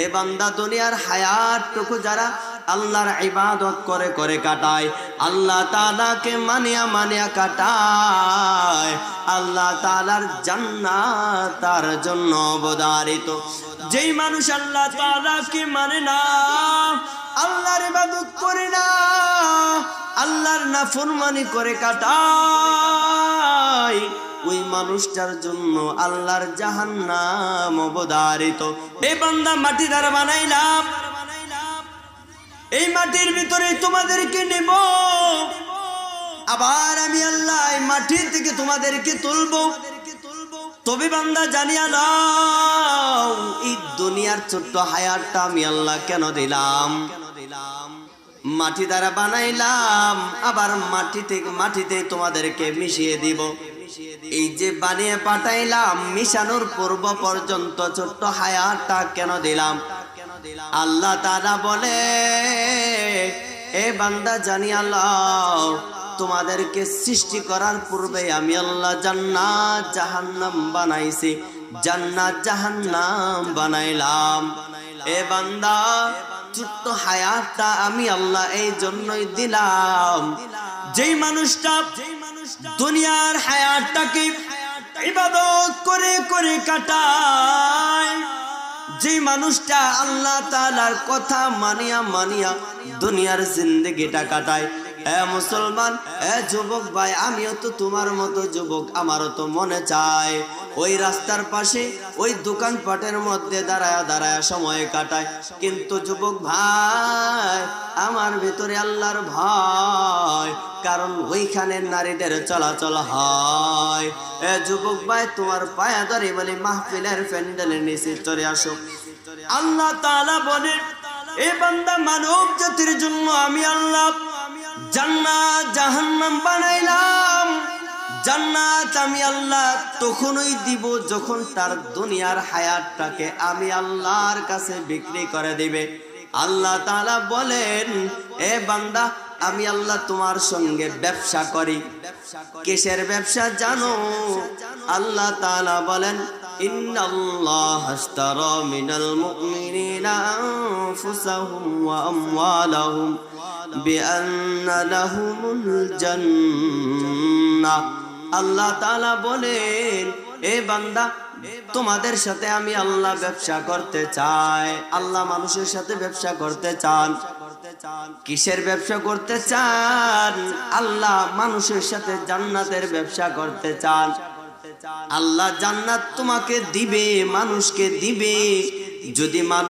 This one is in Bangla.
এ বান্দা দুনিয়ার হায়াতটুকু যারা আল্লাহর ইবাদত করে করে কাটায়, আল্লাহ তাআলাকে মানিয়া কাটায়, আল্লাহ তাআলার জান্নাত তার জন্য অবধারিত। যেই মানুষ আল্লাহ তাআলাকে মানে না, আল্লাহর ইবাদত করে না, আল্লাহর নাফরমানি করে কাটায়, ওই মানুষটার জন্য আল্লাহর জাহান্নাম অবধারিত। এই বান্দা মাটি দ্বারা বানাইলাম, এই মাটির ভিতরে তোমাদেরকে নেব, আবার আমি আল্লাহ এই মাটি থেকে তোমাদেরকে তুলবো। তবে বান্দা জানিয়া নাও, এই দুনিয়ার ছোট্ট হায়াতটা আমি আল্লাহ কেন দিলাম? মাটি দ্বারা বানাইলাম, আবার মাটিতে তোমাদেরকে মিশিয়ে দিব। এই যে বানিয়ে পাঠাইলাম, মিশানোর পূর্ব পর্যন্ত ছোট্ট হায়াতটা কেন দিলাম? আল্লাহ তাআলা বলে, এ বান্দা জানিয়া লও, তোমাদেরকে সৃষ্টি করার পূর্বে আমি আল্লাহ জান্নাত জাহান্নাম বানাইছি, জান্নাত জাহান্নাম বানাইলাম। এ বান্দা, ছোট্ট হায়াতটা আমি আল্লাহ এই জন্যই দিলাম, যেই মানুষটা দুনিয়ার হায়াতটাকে ইবাদত করে করে কাটায়, যে মানুষটা আল্লাহ তাআলার কথা মানিয়া দুনিয়ার জিন্দেগিটা কাটায়। এ মুসলমান, এ যুবক ভাই, আমিও তো তোমার মতো যুবক, আমারও তো মনে চায় ওই রাস্তার পাশে ওই দোকানপাটের মধ্যে দাঁড়ায় সময় কাটায়। কিন্তু যুবক ভাই, আমার ভিতরে আল্লাহর ভয়, কারণ ওইখানে নারীদের চলাচল হয়। এ যুবক ভাই, তোমার পায়া ধরে বলে মাহফিলের প্যান্ডেলের নিচে চলে আসো। আল্লাহ তাআলা বলে, এ বান্দা, মানব জাতির জন্য আমি আল্লাহ জান্নাত জাহান্নাম বানাইলাম। জান্নাত আমি আল্লাহ তখনই দিব যখন তার দুনিয়ার হায়াতটাকে আমি আল্লাহর কাছে বিক্রি করে দিবে। আল্লাহ তাআলা বলেন, এ বান্দা, আমি আল্লাহ তোমার সঙ্গে ব্যবসা করি। কিসের ব্যবসা জানো? আল্লাহ তাআলা বলেন, ইন্নাল্লাহা আশতারা মিনাল মুমিনিনা আনফুসাহুম ওয়া আমওয়ালাহুম বিআন্না লাহুমুল জান্নাহ। আল্লাহ তাআলা বলেন, এ বান্দা, তোমাদের সাথে আমি আল্লাহ ব্যবসা করতে চাই। আল্লাহ মানুষের সাথে ব্যবসা করতে চান। কিসের ব্যবসা করতে চান? আল্লাহ মানুষের সাথে জান্নাতের ব্যবসা করতে চান। আল্লাহ জান্নাত তোমাকে দিবে, মানুষকে দিবে, যদি